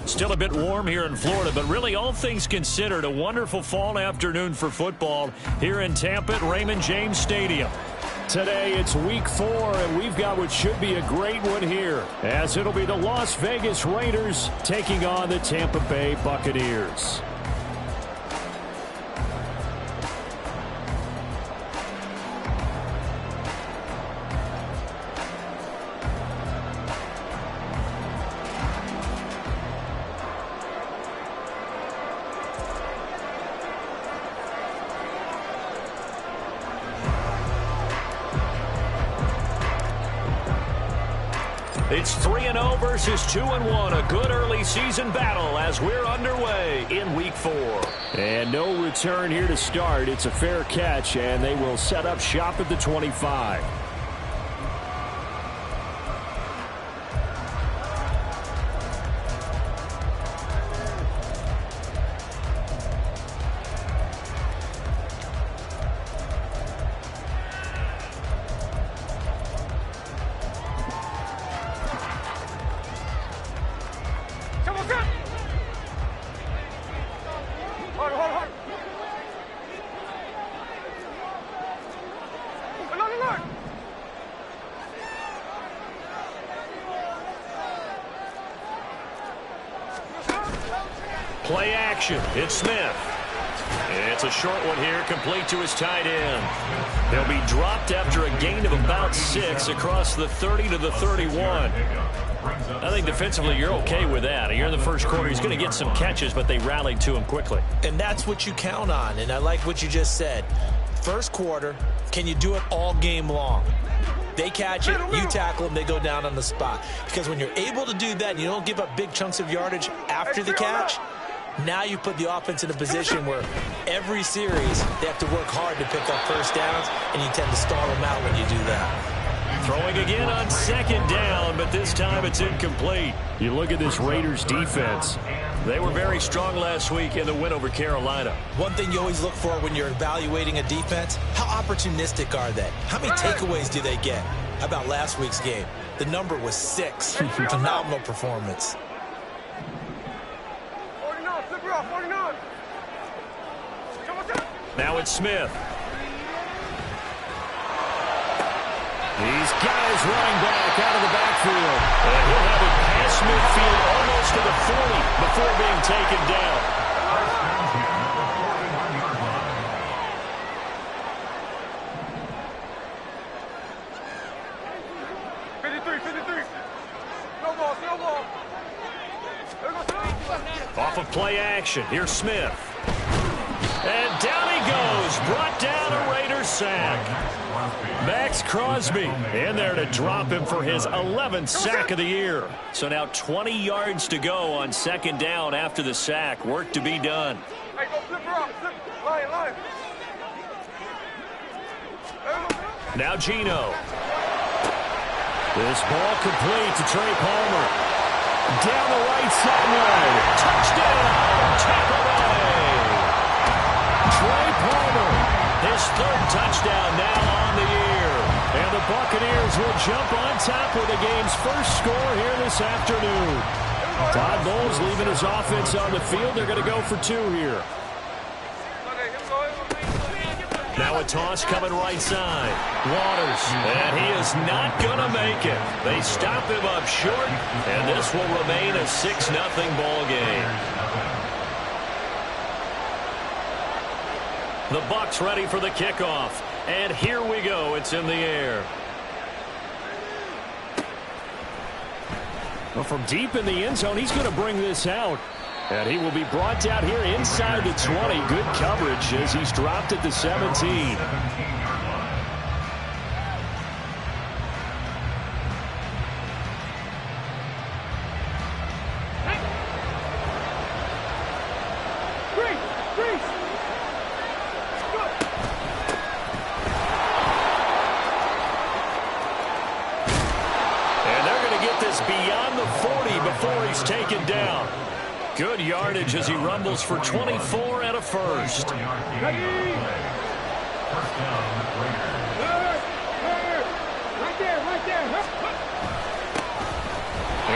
Still a bit warm here in Florida, but really all things considered, a wonderful fall afternoon for football here in Tampa at Raymond James Stadium. Today it's week 4, and we've got what should be a great one here, as it'll be the Las Vegas Raiders taking on the Tampa Bay Buccaneers. It's 3-0 versus 2-1. A good early season battle as we're underway in week 4. And no return here to start. It's a fair catch, and they will set up shop at the 25. Play action. It's Smith. It's a short one here, complete to his tight end. They'll be dropped after a gain of about 6 across the 30 to the 31. I think defensively you're okay with that. You're in the first quarter. He's going to get some catches, but they rallied to him quickly. And that's what you count on, and I like what you just said. First quarter, can you do it all game long? They catch it, you tackle them, they go down on the spot. Because when you're able to do that and you don't give up big chunks of yardage after the catch, now you put the offense in a position where every series they have to work hard to pick up first downs, and you tend to stall them out when you do that. Throwing again on second down, but this time it's incomplete. You look at this Raiders defense. They were very strong last week in the win over Carolina. One thing you always look for when you're evaluating a defense, how opportunistic are they? How many takeaways do they get? How about last week's game? The number was 6. Phenomenal performance. Now it's Smith. He's got his running back out of the backfield. And he'll have it past midfield almost to the 40 before being taken down. Off of play action. Here's Smith. And down he goes. Brought down a Raiders sack. Max Crosby in there to drop him for his 11th sack of the year. So now 20 yards to go on second down after the sack. Work to be done. Now Geno. This ball complete to Trey Palmer. Down the right sideline. Touchdown. Tampa Bay. Trey Palmer, his 3rd touchdown now on the year. And the Buccaneers will jump on top with the game's first score here this afternoon. Todd Bowles leaving his offense on the field. They're going to go for 2 here. Now a toss coming right side. Waters, and he is not going to make it. They stop him up short, and this will remain a 6-0 ball game. The Bucs ready for the kickoff. And here we go. It's in the air. Well, from deep in the end zone, he's going to bring this out. And he will be brought down here inside the 20. Good coverage as he's dropped at the 17. Beyond the 40 before he's taken down. Good yardage as he rumbles for 24 and a first. And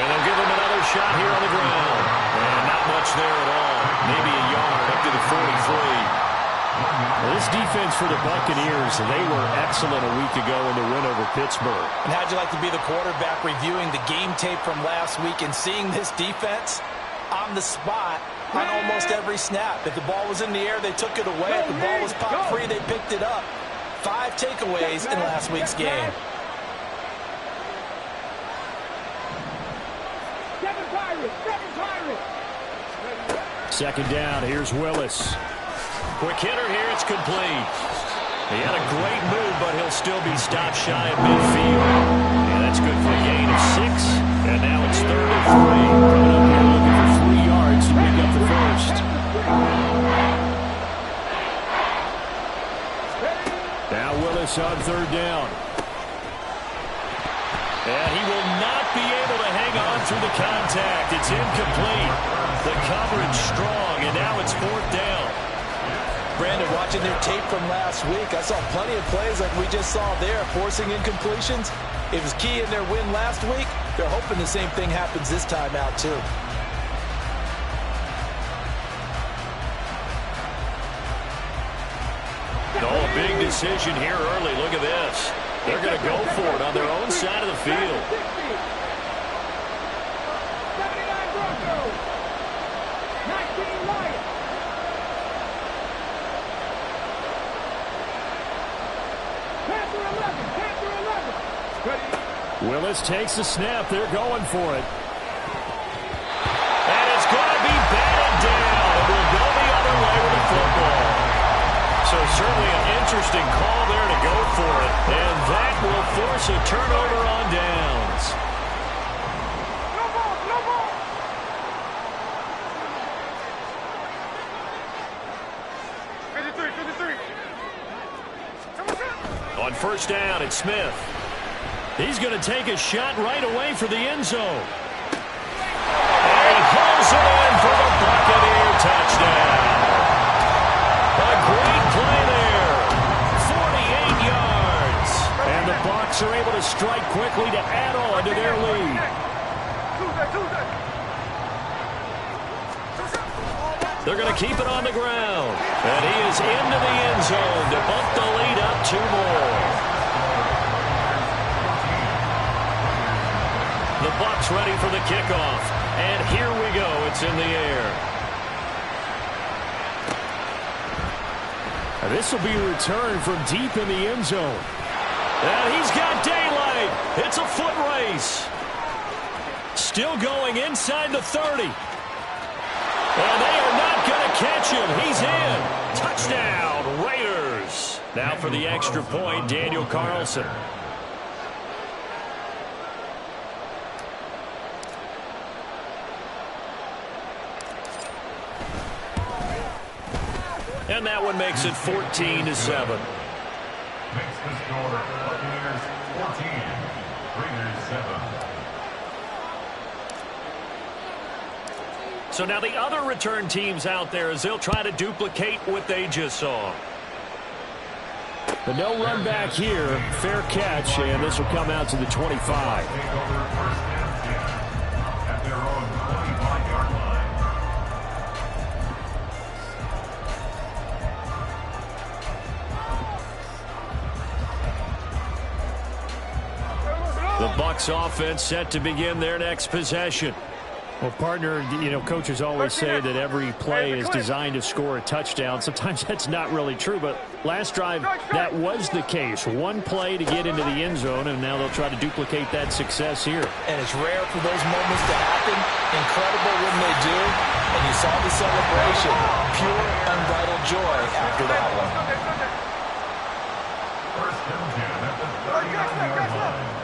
they'll give him another shot here on the ground. much there at all. Maybe a yard up to the 43. Well, this defense for the Buccaneers, they were excellent a week ago in the win over Pittsburgh. And how'd you like to be the quarterback reviewing the game tape from last week and seeing this defense on the spot on almost every snap? If the ball was in the air, they took it away. If the ball was popped free, they picked it up. 5 takeaways in last week's game. Second down, here's Willis. Quick hitter here, it's complete. He had a great move, but he'll still be stopped shy of midfield. And that's good for a gain of 6. And now it's 3rd and 3. Coming up here looking for 3 yards to pick up the first. Now Willis on 3rd down. And he will not be able to hang on through the contact. It's incomplete. The coverage strong, and now it's 4th down. Brandon, watching their tape from last week, I saw plenty of plays like we just saw there, forcing incompletions. It was key in their win last week. They're hoping the same thing happens this time out, too. Oh, a big decision here early. Look at this. They're going to go for it on their own side of the field. Willis takes the snap. They're going for it. And it's going to be batted down. It will go the other way with the football. So certainly an interesting call there to go for it. And that will force a turnover on downs. On 1st down, it's Smith. He's going to take a shot right away for the end zone. And he hauls it in for the Buccaneer touchdown. A great play there. 48 yards. And the Bucs are able to strike quickly to add on to their lead. They're going to keep it on the ground. And he is into the end zone to bump the lead up 2 more. The Bucs ready for the kickoff. And here we go. It's in the air. And this will be returned from deep in the end zone. And he's got daylight. It's a foot race. Still going inside the 30. And they are not going to catch him. He's in. Touchdown, Raiders. Now for the extra point, Daniel Carlson. And that one makes it 14-7. Makes the score Buccaneers 14, Raiders 7. So now the other return teams out there as they'll try to duplicate what they just saw. But no run back here. Fair catch, and this will come out to the 25. Take over first and 10 at their own 25-yard line. The Bucs offense set to begin their next possession. Well, partner, coaches always say that every play is designed to score a touchdown. Sometimes that's not really true, but last drive, that was the case. One play to get into the end zone, and now they'll try to duplicate that success here. And it's rare for those moments to happen. Incredible when they do. And you saw the celebration. Pure, unbridled joy after that one. First and 10 at the 30-yard line.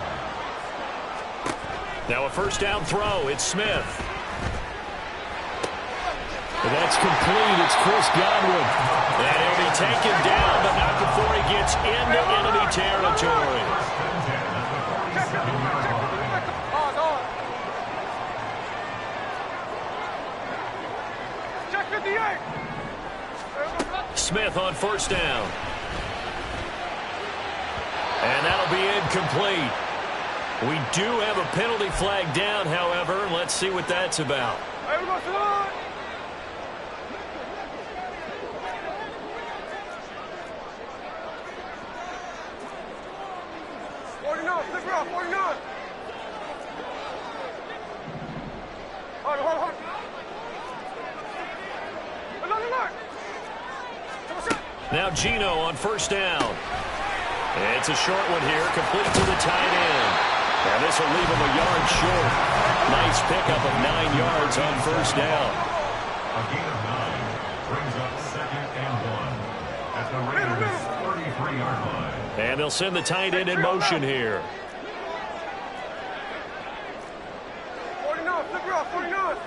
Now a first down throw. It's Smith. And that's complete. It's Chris Godwin. And he'll be taken down, but not before he gets into enemy territory. Smith on first down. And that'll be incomplete. We do have a penalty flag down, however. Let's see what that's about. 49, flip it off, 49. Hold on. Look. Now Gino on first down. It's a short one here, complete to the tight end. And this will leave him a yard short. Nice pickup of 9 yards on first down. A gain of 9 brings up 2nd and 1 at the Raiders' 33-yard line. And they'll send the tight end in motion here. 49, flip it off, 49.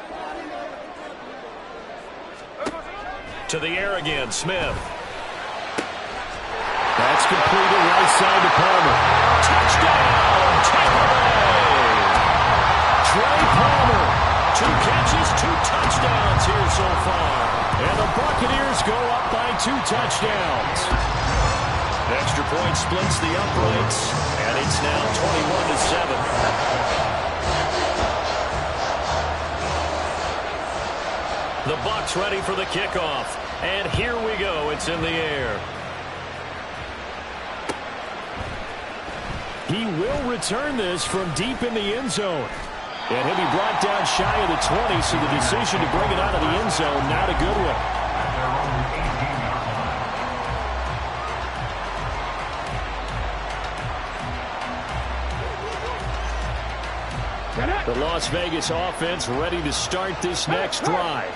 To the air again, Smith. That's completed right side to Palmer. Touchdown, Tampa Bay. Trey Palmer, 2 catches, 2 touchdowns here so far. And the Buccaneers go up by 2 touchdowns. Extra point splits the uprights, and it's now 21-7. The Bucs ready for the kickoff. And here we go. It's in the air. He will return this from deep in the end zone. And he'll be brought down shy of the 20, so the decision to bring it out of the end zone, not a good one. The Las Vegas offense ready to start this next drive.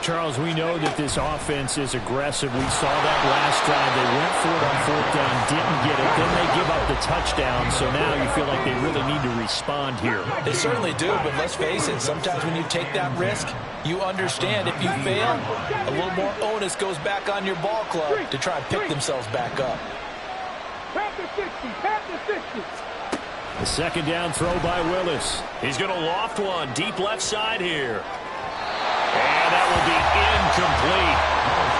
Charles, we know that this offense is aggressive. We saw that last drive. They went for it on 4th down, didn't get it. Then they give up the touchdown. So now you feel like they really need to respond here. They certainly do, but let's face it, sometimes when you take that risk, you understand if you fail, a little more onus goes back on your ball club to try and pick themselves back up. Pat the 60. The 2nd down throw by Willis. He's going to loft one deep left side here. And that will be incomplete.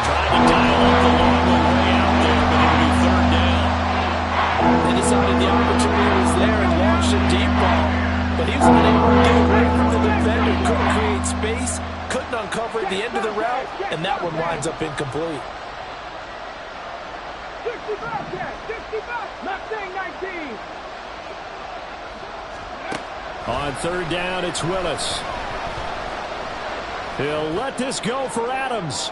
Trying to dial up the long way out there, but it'll be 3rd down. They decided the opportunity was there and launched a deep ball. But he was unable to get away from the defender. Couldn't create space, couldn't uncover the end of the route, and that one winds up incomplete. 60 back, Mustang 19. On 3rd down, it's Willis. He'll let this go for Adams.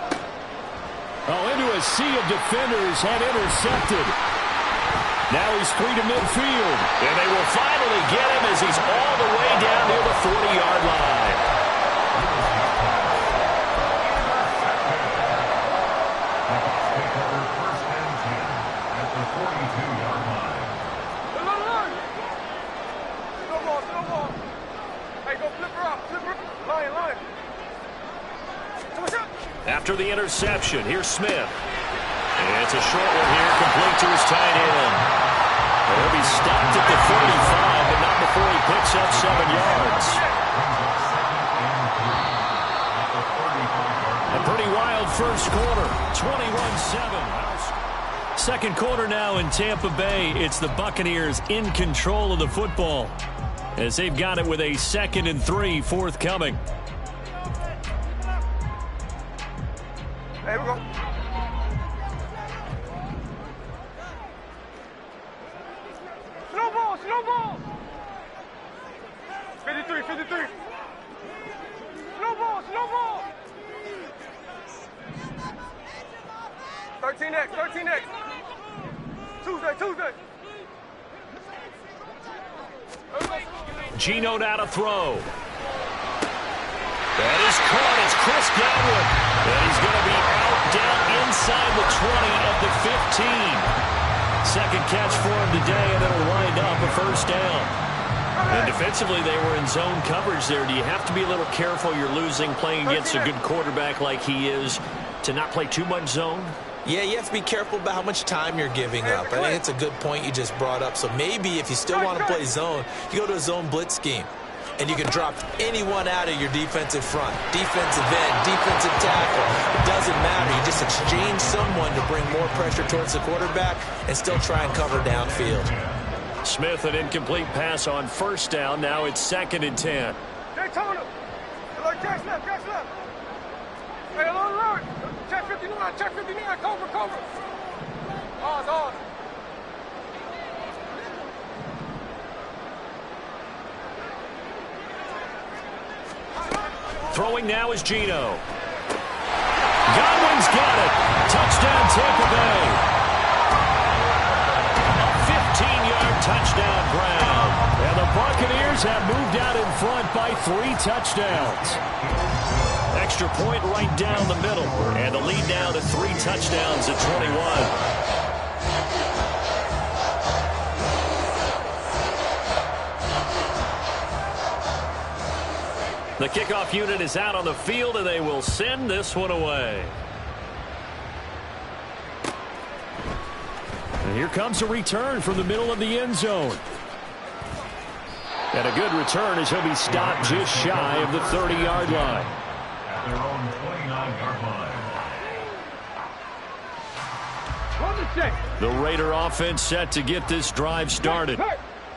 Oh, into a sea of defenders and intercepted. Now he's free to midfield. And they will finally get him as he's all the way down near the 40-yard line. Take over 1st and 10 at the 42-yard line. Slow ball. Hey, go flip her up. Line. After the interception, here's Smith. It's a short one here, complete to his tight end. He'll be stopped at the 45, but not before he picks up 7 yards. A pretty wild first quarter, 21-7. Second quarter now in Tampa Bay. It's the Buccaneers in control of the football as they've got it with a 2nd and 3 forthcoming. Hey, we go. Slow ball. 53. Slow ball. 13X. Tuesday. Gino now to throw. That is caught. It's Chris Godwin. And he's going to be out down inside the 20 of the 15. Second catch for him today, and it'll wind up a 1st down. And defensively, they were in zone coverage there. Do you have to be a little careful? You're losing, playing against a good quarterback like he is, to not play too much zone? Yeah, you have to be careful about how much time you're giving up. I think it's a good point you just brought up. So maybe if you still want to play zone, you go to a zone blitz scheme. And you can drop anyone out of your defensive front. Defensive end, defensive tackle. It doesn't matter. You just exchange someone to bring more pressure towards the quarterback and still try and cover downfield. Smith, an incomplete pass on 1st down. Now it's 2nd and 10. Daytona. Catch left. Hey, alert. Check 59. Cover. Ours. Throwing now is Geno. Godwin's got it. Touchdown, Tampa Bay. A 15-yard touchdown ground. And the Buccaneers have moved out in front by 3 touchdowns. Extra point right down the middle. And the lead now to 3 touchdowns at 21. The kickoff unit is out on the field, and they will send this one away. And here comes a return from the middle of the end zone. And a good return as he'll be stopped just shy of the 30-yard line. At their own 29-yard line. The Raider offense set to get this drive started.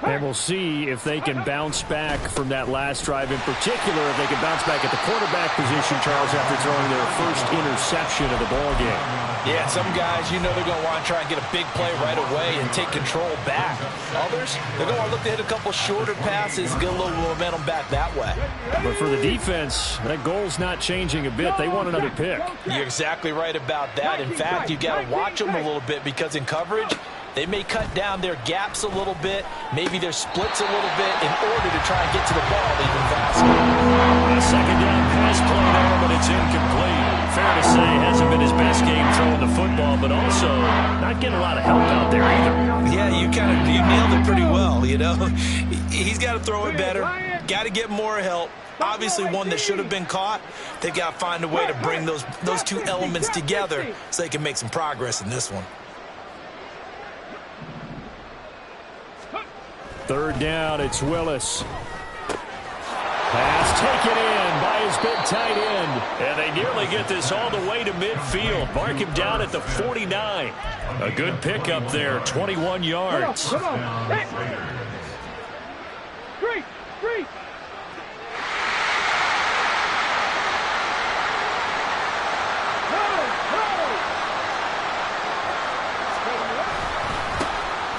And we'll see if they can bounce back from that last drive. In particular, if they can bounce back at the quarterback position, Charles, after throwing their first interception of the ball game. Yeah, some guys, you know they're going to want to try and get a big play right away and take control back. Others, they're going to look to hit a couple shorter passes, get a little momentum back that way. But for the defense, that goal's not changing a bit. They want another pick. You're exactly right about that. In fact, you got to watch them a little bit because in coverage, they may cut down their gaps a little bit, maybe their splits a little bit in order to try and get to the ball even faster. A second down pass play there, but it's incomplete. Fair to say, hasn't been his best game throwing the football, but also not getting a lot of help out there either. Yeah, you nailed it pretty well, you know. He's got to throw it better, got to get more help. Obviously one that should have been caught. They've got to find a way to bring those two elements together so they can make some progress in this one. Third down, it's Willis. Pass taken in by his big tight end. And they nearly get this all the way to midfield. Mark him down at the 49. A good pickup there, 21 yards. Come on. Street.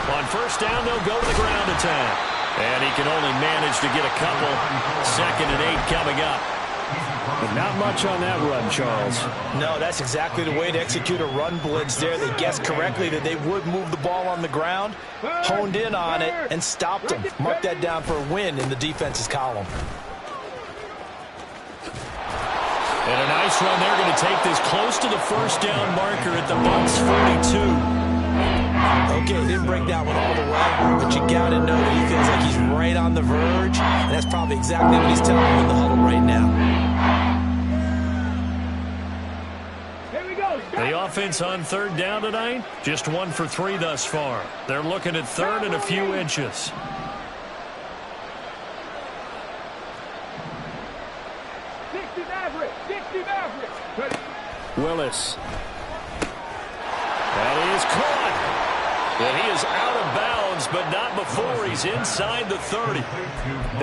On first down, they'll go to the ground attack. And he can only manage to get a couple. 2nd and 8 coming up. But not much on that run, Charles. No, that's exactly the way to execute a run blitz there. They guessed correctly that they would move the ball on the ground, honed in on it, and stopped them. Mark that down for a win in the defense's column. And a nice run. They're going to take this close to the first down marker at the Bucs 42. Okay, didn't break that one all the way, but you got to know that he feels like he's right on the verge, and that's probably exactly what he's telling him in the huddle right now. Here we go. The offense on third down tonight, just 1 for 3 thus far. They're looking at third and a few inches. Willis. That is caught. And he is out of bounds, but not before he's inside the 30.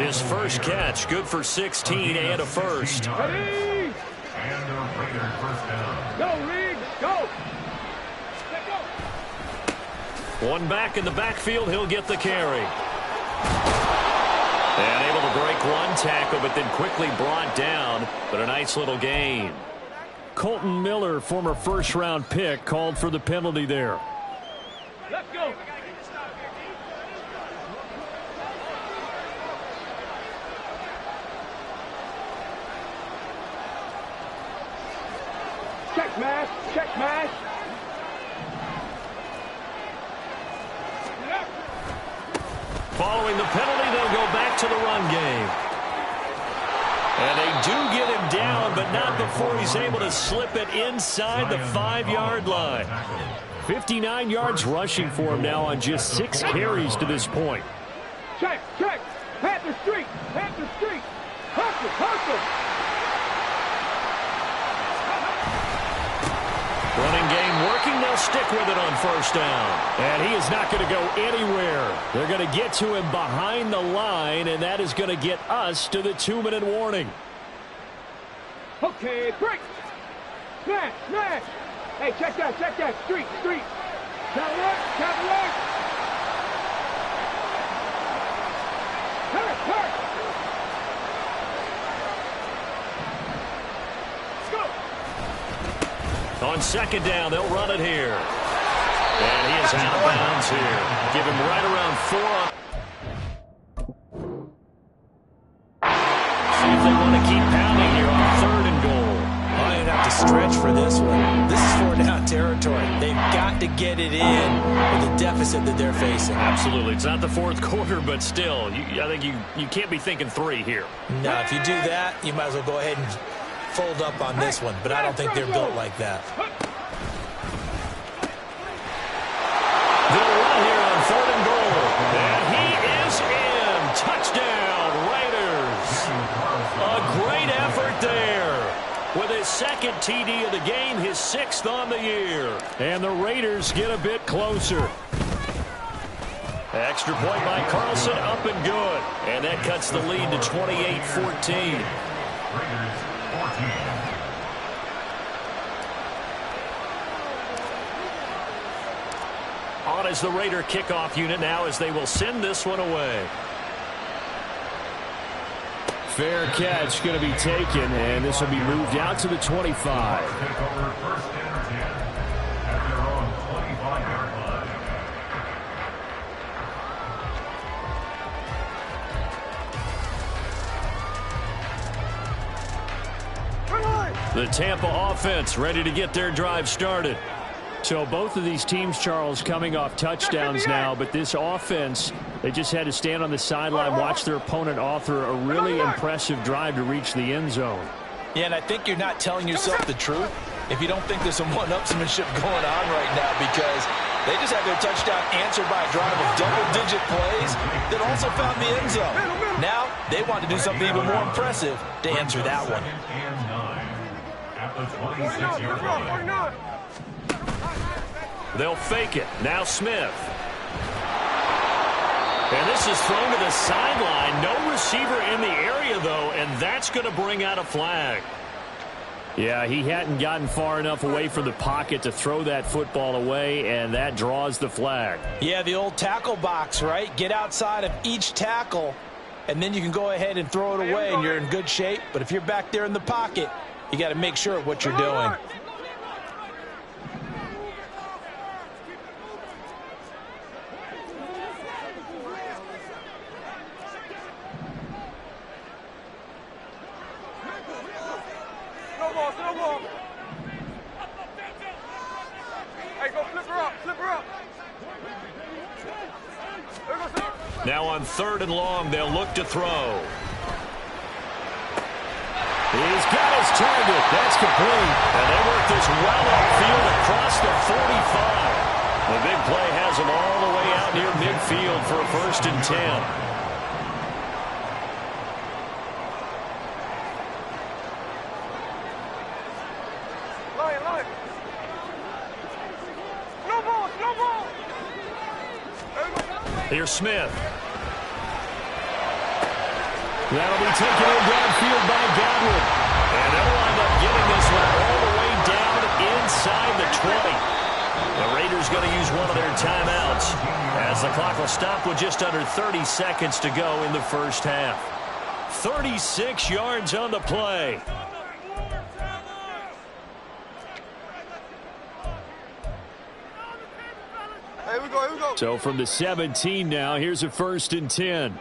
His first catch, good for 16 and a first. Ready? And a Raider first down. Go, Reed, go. Let go. One back in the backfield, he'll get the carry. And able to break one tackle, but then quickly brought down. But a nice little gain. Colton Miller, former first-round pick, called for the penalty there. Let's go. Check mash, check mash. Following the penalty, they'll go back to the run game. And they do get him down, but not before he's able to slip it inside the 5-yard line. 59 yards rushing for him now on just 6 carries to this point. Check, check. Panther Street, Panther Street. Hustle, hustle. Running game working. They'll stick with it on first down. And he is not going to go anywhere. They're going to get to him behind the line, and that is going to get us to the 2-minute warning. Okay, break. Smash, smash. Hey, check that, street, street. Cadillac, Cadillac. Hurt, hurt. on second down. They'll run it here. And he is out of bounds here. Give him right around 4. See if they want to keep pounding here on 3rd and goal. I don't have to stretch for this one. This is 4-down territory. They've got to get it in with the deficit that they're facing. Absolutely. It's not the 4th quarter, but still, I think you can't be thinking 3 here. No, if you do that, you might as well go ahead and fold up on this one. But I don't think they're built like that. They'll run here on 3rd and goal. And he is in. Touchdown, Raiders. A great effort there. With his 2nd TD of the game, his 6th on the year. And the Raiders get a bit closer. Extra point by Carlson, up and good. And that cuts the lead to 28-14. Raiders 14. On is the Raider kickoff unit now as they will send this one away. Fair catch going to be taken, and this will be moved out to the 25. Take over 1st and 10 at their own 25-yard line. The Tampa offense ready to get their drive started. So both of these teams, Charles, coming off touchdowns now, but this offense, they just had to stand on the sideline, watch their opponent author a really impressive drive to reach the end zone. Yeah, and I think you're not telling yourself the truth if you don't think there's some one-upsmanship going on right now, because they just had their touchdown answered by a drive of double-digit plays that also found the end zone. Now they want to do something even more impressive to answer that one. 2nd and 9 at the 26-yard line. They'll fake it. Now Smith. And this is thrown to the sideline. No receiver in the area, though, and that's going to bring out a flag. Yeah, he hadn't gotten far enough away from the pocket to throw that football away, and that draws the flag. Yeah, the old tackle box, right? Get outside of each tackle, and then you can go ahead and throw it away, and you're in good shape. But if you're back there in the pocket, you got to make sure of what you're doing. Now on 3rd and long, they'll look to throw. He's got his target. That's complete. And they work this well upfield across the 45. The big play has them all the way out near midfield for a 1st and 10. Here's Smith. That'll be taken in downfield by Godwin. And they'll wind up getting this one all the way down inside the 20. The Raiders going to use one of their timeouts as the clock will stop with just under 30 seconds to go in the 1st half. 36 yards on the play. So from the 17 now, here's a 1st and 10.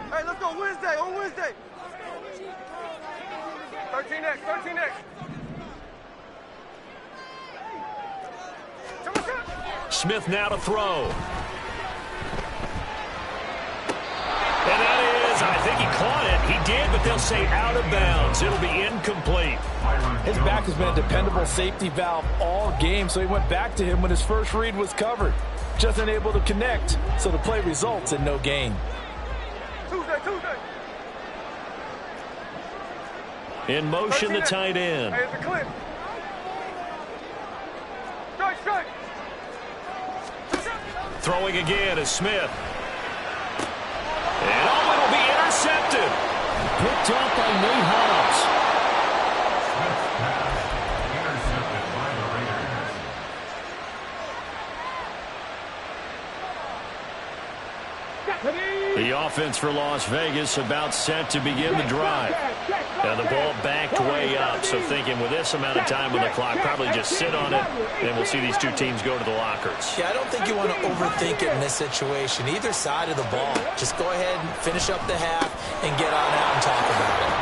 Hey, let's go Wednesday, on Wednesday. 13X, 13X. Smith now to throw. And that is, I think he caught it. He did, but they'll say out of bounds. It'll be incomplete. His back has been a dependable safety valve all game, so he went back to him when his first read was covered. Just unable to connect, so the play results in no gain. Tuesday. In motion, the tight end. Hey, it's a clip. Strike. Throwing again is Smith. And it'll be intercepted. Picked up by Nate Hobbs. Intercepted by the Raiders. Got it. The offense for Las Vegas about set to begin the drive. Now the ball backed way up, so thinking with this amount of time on the clock, probably just sit on it, and we'll see these two teams go to the lockers. Yeah, I don't think you want to overthink it in this situation. Either side of the ball. Just go ahead and finish up the half and get on out and talk about it.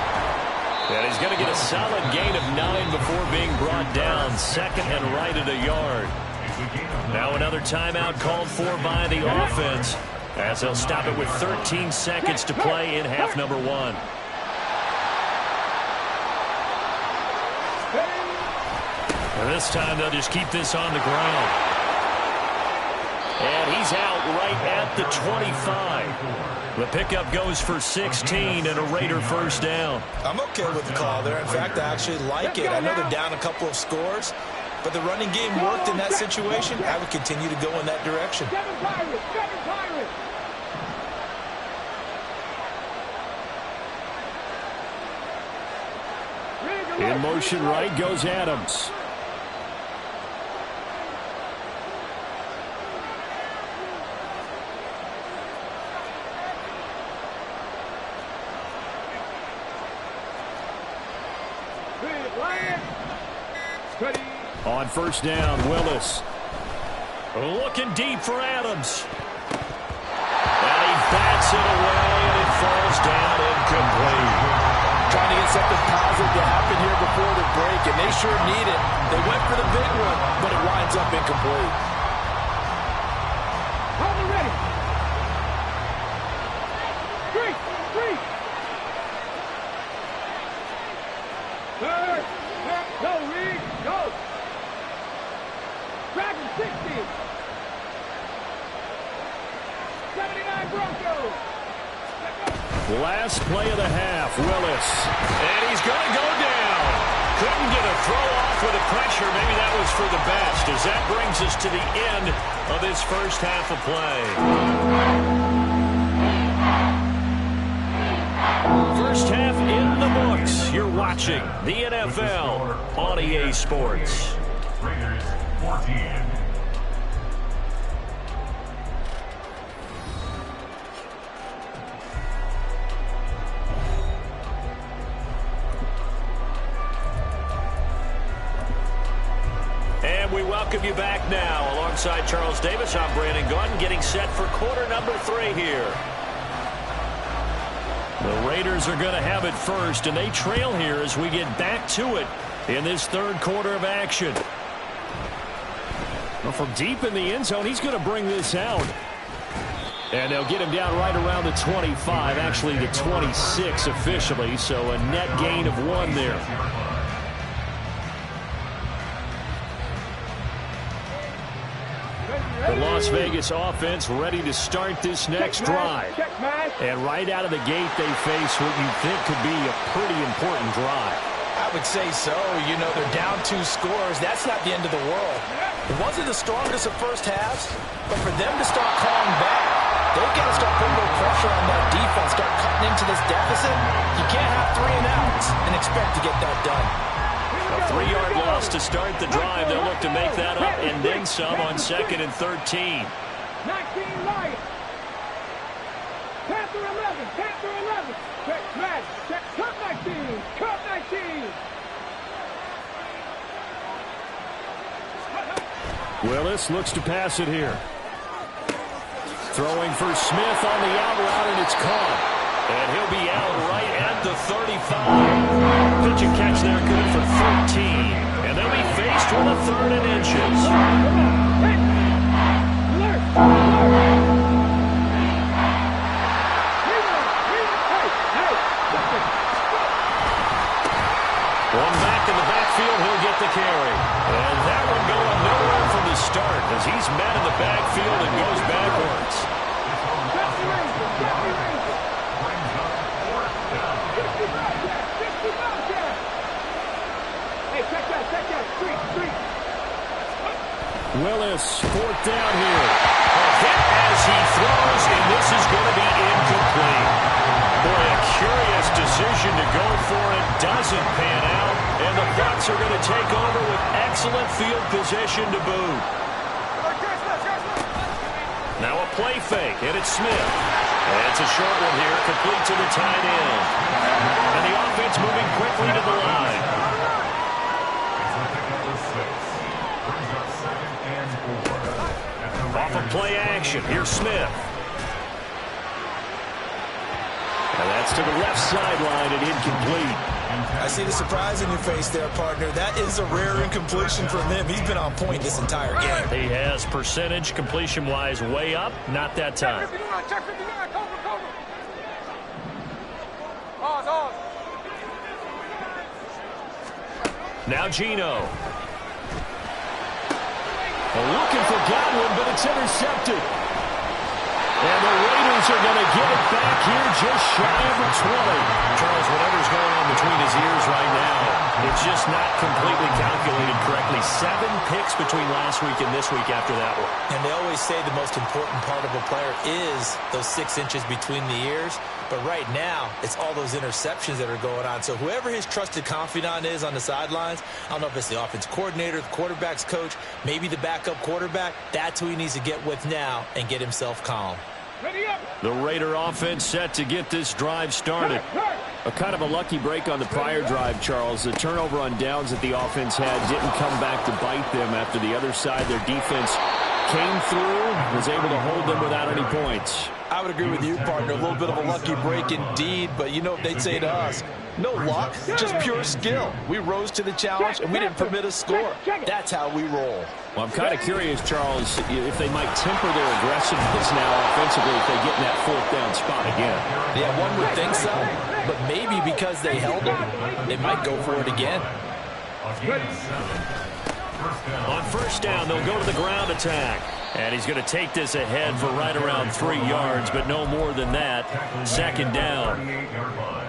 And he's going to get a solid gain of 9 before being brought down. Second and right at a yard. Now another timeout called for by the offense, as they'll stop it with 13 seconds to play in half number 1. And this time they'll just keep this on the ground. And he's out right at the 25. The pickup goes for 16 and a Raider first down. I'm okay with the call there. In fact, I actually like it. I know they're down a couple of scores, but the running game worked in that situation. I would continue to go in that direction. In motion right goes Adams. On first down, Willis. Looking deep for Adams. And he bats it away, and it falls down incomplete. Trying to get something positive to happen here before the break, and they sure need it. They went for the big one, but it winds up incomplete. Hold it ready. Three. Third. Go, Reed. Go. Dragon 60. 79 Broncos. Last play of the half, Willis. And he's going to go down. Couldn't get a throw off with the pressure. Maybe that was for the best, as that brings us to the end of this first half of play. First half in the books. You're watching the NFL on EA Sports. Raiders 14. And we welcome you back now. Alongside Charles Davis, I'm Brandon Gaudin, getting set for quarter number 3 here. The Raiders are going to have it first, and they trail here as we get back to it in this third quarter of action. Well, from deep in the end zone, he's going to bring this out. And they'll get him down right around the 25, actually the 26 officially, so a net gain of 1 there. The Las Vegas offense ready to start this next drive. And right out of the gate, they face what you think could be a pretty important drive. I would say so. You know, they're down 2 scores. That's not the end of the world. It wasn't the strongest of first halves, but for them to start calling back, they've got to start putting more pressure on that defense, start cutting into this deficit. You can't have 3 and outs and expect to get that done. A 3-yard loss to start the drive. They'll look to make that up and then some on 2nd and 13. 19 Lions. Panther 11. Check smash. Check cut 19. Cut 19. Willis looks to pass it here. Throwing for Smith on the out route, and it's caught. And he'll be out right at the 35. Pitch and catch there, good for 13. And they'll be faced with a 3rd and inches. One back in the backfield, he'll get the carry. And that one going nowhere from the start as he's met in the backfield and goes backwards. Willis, 4th down here. A hit as he throws, and this is going to be incomplete. Boy, a curious decision to go for it. Doesn't pan out, and the Bucs are going to take over with excellent field position to boot. Now a play fake, and it's Smith. And it's a short one here, complete to the tight end. And the offense moving quickly to the line. Off of play action, here's Smith. And that's to the left sideline and incomplete. I see the surprise in your face there, partner. That is a rare incompletion from him. He's been on point this entire game. He has percentage completion-wise way up, not that time. Now Geno. Looking for Godwin, but it's intercepted. And the Raiders are going to get it back here just shy of the 20. Charles, whatever's going on between his ears right now, it's just not completely calculated correctly. 7 picks between last week and this week after that one. And they always say the most important part of a player is those 6 inches between the ears. But right now, it's all those interceptions that are going on. So whoever his trusted confidant is on the sidelines, I don't know if it's the offense coordinator, the quarterback's coach, maybe the backup quarterback, that's who he needs to get with now and get himself calm. The Raider offense set to get this drive started. A kind of a lucky break on the prior drive, Charles. The turnover on downs that the offense had didn't come back to bite them after the other side. Their defense came through, was able to hold them without any points. I would agree with you, partner. A little bit of a lucky break indeed, but you know what they'd say to us? No luck, just pure skill. We rose to the challenge, and we didn't permit a score. That's how we roll. Well, I'm kind of curious, Charles, if they might temper their aggressiveness now offensively if they get in that 4th down spot again. Yeah, one would think so, but maybe because they held them, they might go for it again. On 1st down, they'll go to the ground attack. And he's going to take this ahead for right around 3 yards, but no more than that. 2nd down.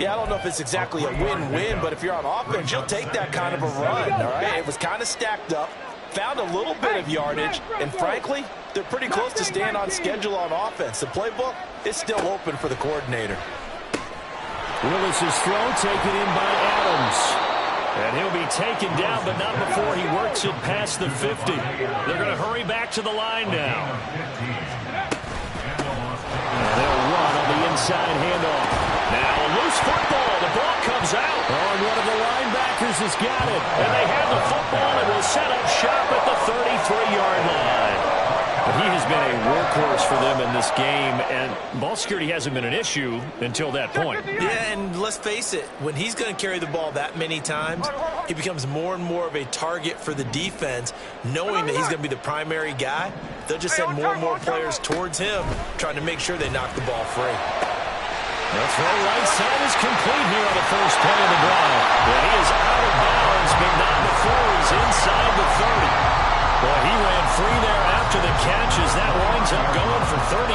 Yeah, I don't know if it's exactly a win-win, but if you're on offense, you'll take that kind of a run, all right? It was kind of stacked up, found a little bit of yardage, and frankly, they're pretty close to staying on schedule on offense. The playbook is still open for the coordinator. Willis's throw taken in by Adams. And he'll be taken down, but not before he works it past the 50. They're going to hurry back to the line now. And they'll run on the inside handoff. Now a loose football. The ball comes out. Oh, and one of the linebackers has got it. And they have the football and will set up shop at the 33-yard line. But he has been a workhorse for them in this game, and ball security hasn't been an issue until that point. Yeah, and let's face it, when he's going to carry the ball that many times, he becomes more and more of a target for the defense, knowing that he's going to be the primary guy. They'll just send more and more players towards him, trying to make sure they knock the ball free. The throw right side is complete here on the first play of the drive. And he is out of bounds, but not before he's inside the 30. Boy, he ran free there after the catch as that winds up going for 38.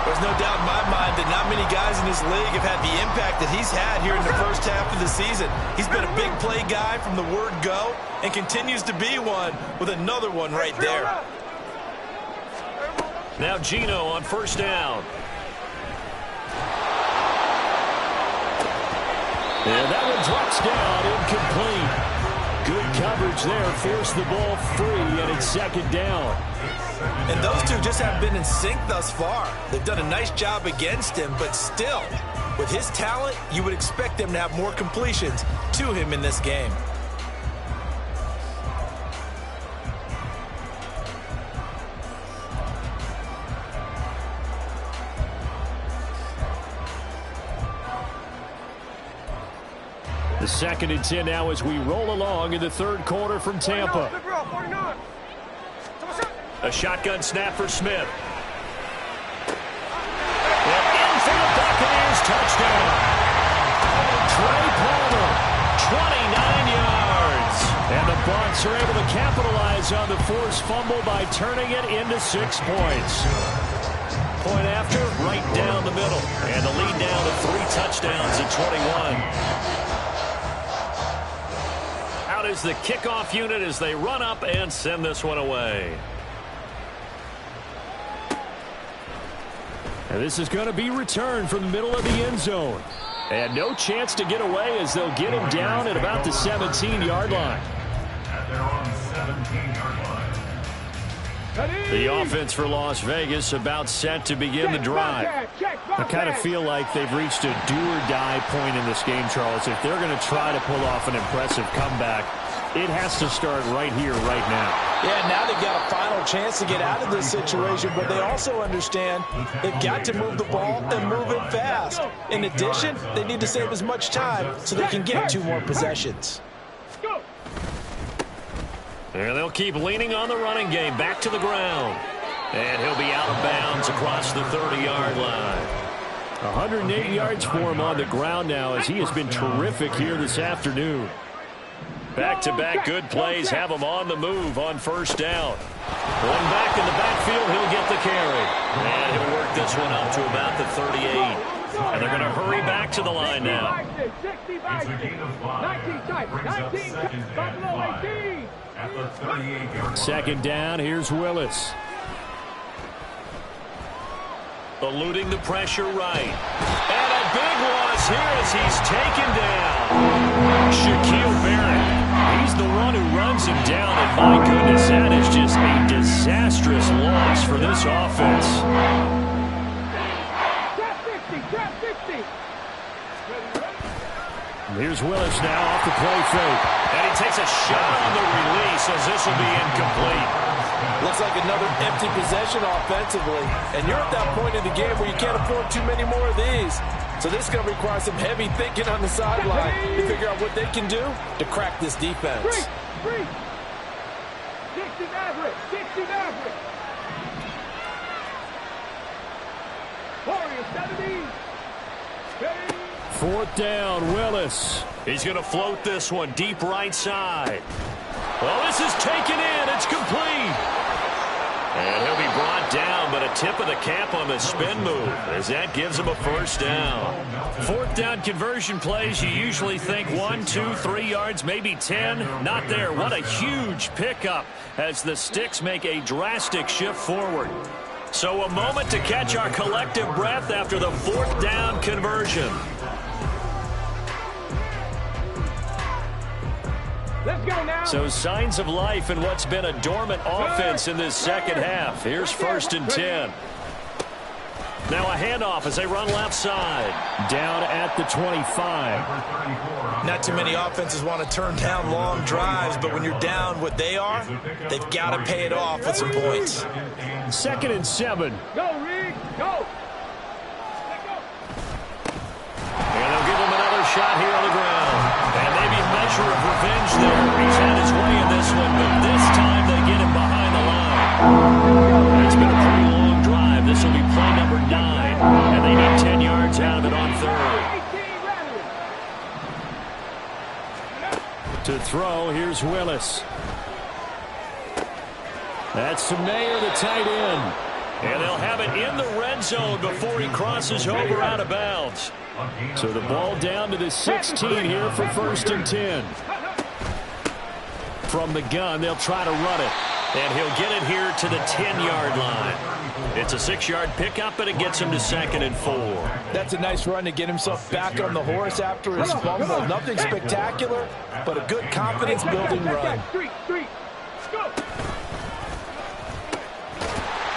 There's no doubt in my mind that not many guys in this league have had the impact that he's had here in the first half of the season. He's been a big play guy from the word go and continues to be one with another one right there. Now Geno on 1st down. And that one drops down, incomplete. Good coverage there, forced the ball free, and it's 2nd down. And those two just haven't been in sync thus far. They've done a nice job against him, but still, with his talent, you would expect them to have more completions to him in this game. The 2nd and 10 now as we roll along in the 3rd quarter from Tampa. A shotgun snap for Smith. And in for the Buccaneers, touchdown. Trey Palmer, 29 yards. And the Bucs are able to capitalize on the forced fumble by turning it into 6 points. Point after, right down the middle. And the lead down to 3 touchdowns at 21. Out is the kickoff unit as they run up and send this one away. And this is going to be returned from the middle of the end zone. And no chance to get away as they'll get him down at about the 17-yard line. At their own 17-yard line. The offense for Las Vegas about set to begin the drive. I kind of feel like they've reached a do-or-die point in this game, Charles. If they're going to try to pull off an impressive comeback, it has to start right here, right now. Yeah, now they've got a final chance to get out of this situation, but they also understand they've got to move the ball and move it fast. In addition, they need to save as much time so they can get 2 more possessions. And they'll keep leaning on the running game back to the ground. And he'll be out of bounds across the 30-yard line. 108 yards for him on the ground now as he has been terrific here this afternoon. Back-to-back good plays have him on the move on first down. One back in the backfield, he'll get the carry. And he'll work this one up to about the 38. And they're going to hurry back to the line now. It's a gain of 5. Brings up second and 5 at the 38-yard line. Second down, here's Willis. Eluding the pressure right. And a big loss here as he's taken down. Shaquille Barrett. He's the one who runs him down, and my goodness, that is just a disastrous loss for this offense. Here's Willis now off the play fake. And he takes a shot on the release as this will be incomplete. Looks like another empty possession offensively. And you're at that point in the game where you can't afford too many more of these. So this is going to require some heavy thinking on the sideline to figure out what they can do to crack this defense. 60 Maverick. 60 Maverick. Warriors 70. Fourth down, Willis. He's going to float this one deep right side. Well, this is taken in. It's complete. And he'll be brought down, but a tip of the cap on the spin move as that gives him a first down. Fourth down conversion plays, you usually think 1, 2, 3 yards, maybe 10. Not there. What a huge pickup as the Sticks make a drastic shift forward. So a moment to catch our collective breath after the fourth down conversion. Let's go now. So signs of life in what's been a dormant offense in this second half. Here's first and 10. Now a handoff as they run left side. Down at the 25. Not too many offenses want to turn down long drives, but when you're down what they are, they've got to pay it off with some points. Second and 7. Go, Reed. Go. And they'll give him another shot here on the ground. And maybe a measure of revenge there. He's had his way in this one, but this time they get him behind the line. It's been a pretty long drive. This will be play number 9. And they need 10 yards out of it on third. To throw, here's Willis. That's Mayer, the tight end. And they'll have it in the red zone before he crosses over out of bounds. So the ball down to the 16 here for first and 10. From the gun, they'll try to run it. And he'll get it here to the 10-yard line. It's a 6-yard pickup, and it gets him to second and 4. That's a nice run to get himself back on the horse after his fumble. Nothing spectacular, but a good confidence-building run.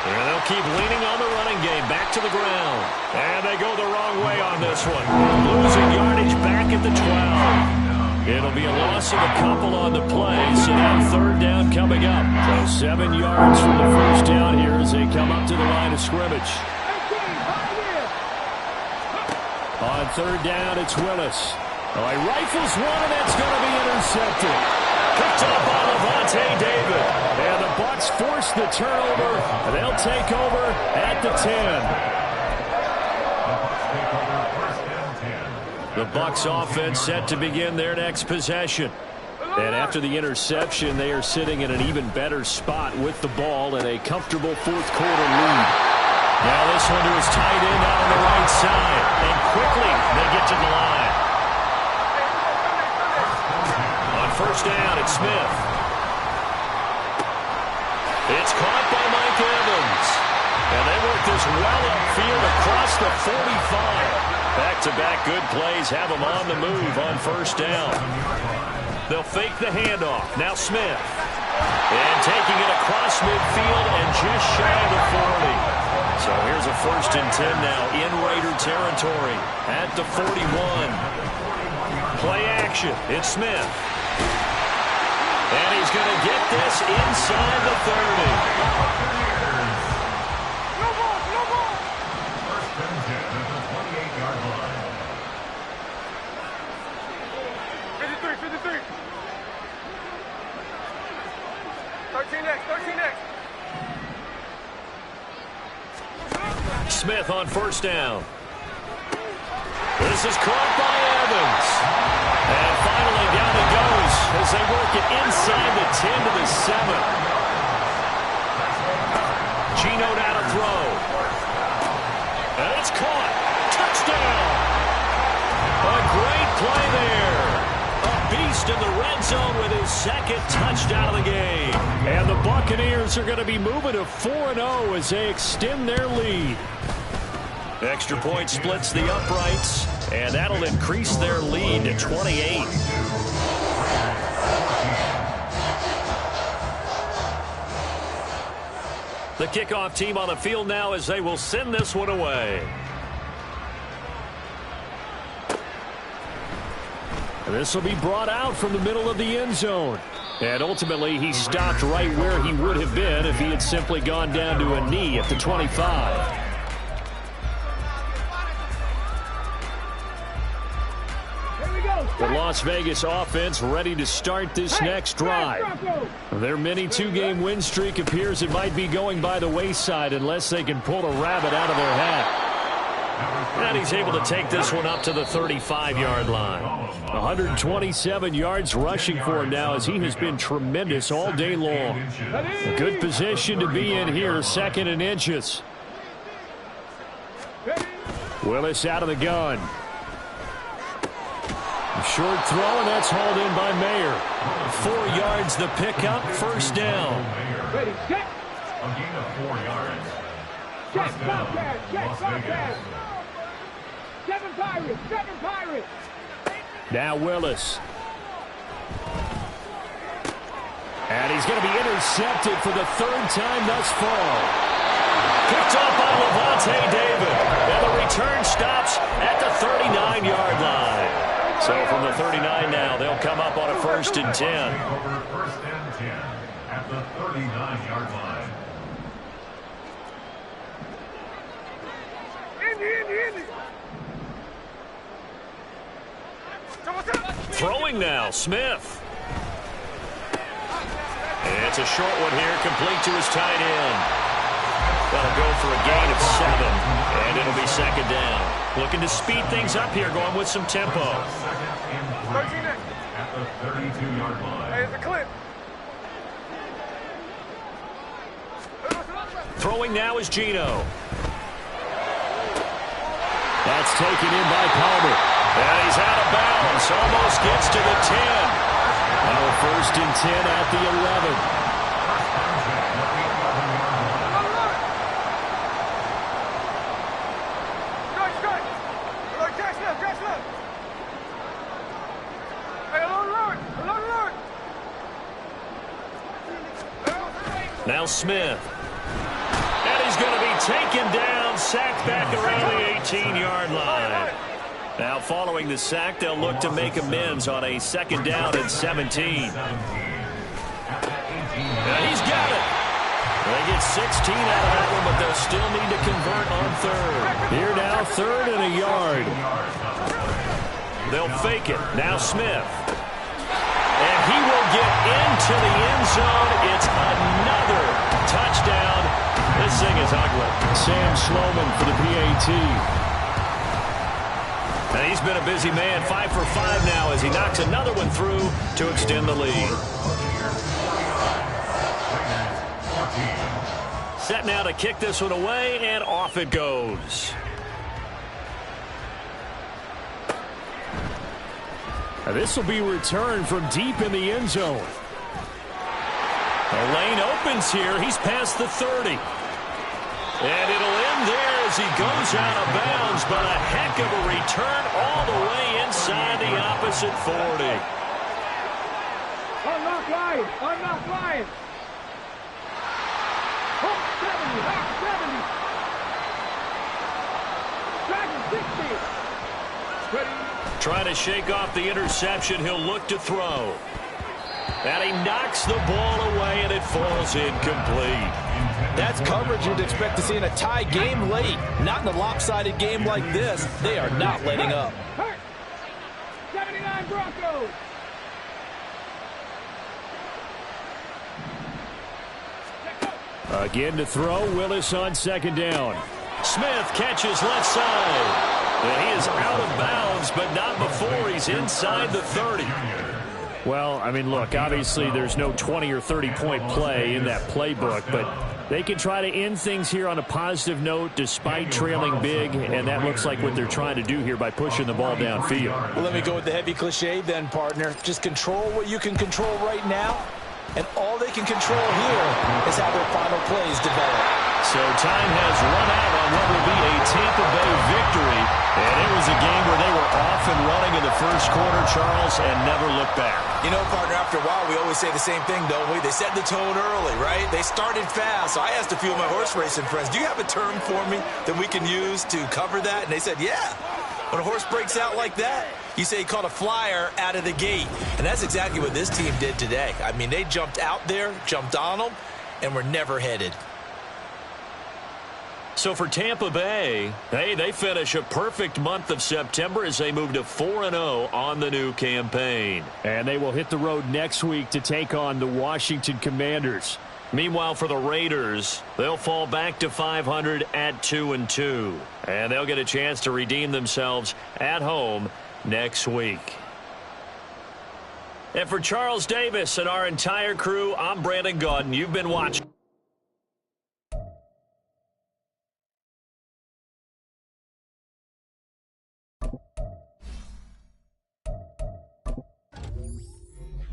And they'll keep leaning on the running game back to the ground. And they go the wrong way on this one. Losing yardage back at the 12. It'll be a loss of a couple on the play, so now third down coming up. So 7 yards from the first down here as they come up to the line of scrimmage. On third down, it's Willis. Oh, he rifles one, and that's going to be intercepted. Picked up by Levante David. And the Bucs force the turnover. They'll take over at the 10. The Bucs offense set to begin their next possession. And after the interception, they are sitting in an even better spot with the ball and a comfortable fourth quarter lead. Now this one to his tight end out on the right side. And quickly they get to the line. On first down, it's Smith. It's caught by Mike Evans. And they work this well upfield across the 45. Back-to-back good plays have them on the move on first down. They'll fake the handoff. Now Smith. And taking it across midfield and just shy of the 40. So here's a 1st and 10 now in Raider territory at the 41. Play action. It's Smith. And he's going to get this inside the 30. No ball, no ball. First and 10 at the 28-yard line. 53. 13 next. Smith on 1st down. This is caught by Evans. And finally down it goes as they work it inside the 10 to the 7. Geno now to throw. And it's caught. Touchdown. A great play there. A beast in the red zone with his 2nd touchdown of the game. And the Buccaneers are going to be moving to 4-0 as they extend their lead. Extra point splits the uprights, and that'll increase their lead to 28. The kickoff team on the field now as they will send this one away. This will be brought out from the middle of the end zone. And ultimately, he stopped right where he would have been if he had simply gone down to a knee at the 25. The Las Vegas offense ready to start this next drive. Their mini 2-game win streak appears it might be going by the wayside unless they can pull a rabbit out of their hat. And he's able to take this one up to the 35-yard line. 127 yards rushing for him now as he has been tremendous all day long. A good position to be in here, 2nd and inches. Willis out of the gun. Short throw, and that's hauled in by Mayer. 4 yards the pickup, 1st down. Ready, set. A gain of 4 yards. Check, First down, Bobcat, check, Las Bobcat. Vegas. 7 Pirates. Now Willis. And he's going to be intercepted for the 3rd time thus far. Picked up by Levante David. And the return stops at the 39-yard line. So from the 39 now, they'll come up on a 1st and 10. Over 1st and 10 at the 39-yard line. Indy. Throwing now, Smith. It's a short one here, complete to his tight end. That'll go for a gain of 7, and it'll be 2nd down. Looking to speed things up here, going with some tempo. 2nd and 3 at the 32-yard line. Hey, it's a clip. Throwing now is Geno. That's taken in by Palmer. And he's out of bounds. Almost gets to the 10. Now 1st and 10 at the 11. Now Smith. And he's going to be taken down, sacked back around the 18-yard line. Now following the sack, they'll look to make amends on a 2nd down and 17. And he's got it. They get 16 out of that one, but they'll still need to convert on 3rd. Here now, 3rd and a yard. They'll fake it. Now Smith. And he will get into the end zone. It's another touchdown. This thing is ugly. Sam Sloman for the PAT. And he's been a busy man. 5 for 5 now as he knocks another one through to extend the lead. Set now to kick this one away, and off it goes. This will be returned from deep in the end zone. The lane opens here. He's past the 30. And it'll end there as he goes out of bounds, but a heck of a return all the way inside the opposite 40. I'm not flying. Trying to shake off the interception. He'll look to throw. And he knocks the ball away, and it falls incomplete. That's coverage you'd expect to see in a tie game late. Not in a lopsided game like this. They are not letting up. 79 Broncos. Again to throw. Willis on second down. Smith catches left side. And he is out of bounds, but not before he's inside the 30. Well, I mean, look, obviously there's no 20 or 30-point play in that playbook, but they can try to end things here on a positive note despite trailing big, and that looks like what they're trying to do here by pushing the ball downfield. Well, let me go with the heavy cliche then, partner. Just control what you can control right now, and all they can control here is how their final plays develop. So time has run out on what will be a Tampa Bay victory. And it was a game where they were off and running in the first quarter, Charles, and never looked back. You know, partner, after a while, we always say the same thing, don't we? They set the tone early, right? They started fast. So I asked a few of my horse racing friends, do you have a term for me that we can use to cover that? And they said, yeah. When a horse breaks out like that, you say he caught a flyer out of the gate. And that's exactly what this team did today. I mean, they jumped out there, jumped on them, and were never headed. So for Tampa Bay, hey, they finish a perfect month of September as they move to 4-0 on the new campaign. And they will hit the road next week to take on the Washington Commanders. Meanwhile, for the Raiders, they'll fall back to 500 at 2-2. And they'll get a chance to redeem themselves at home next week. And for Charles Davis and our entire crew, I'm Brandon Gaudin. You've been watching.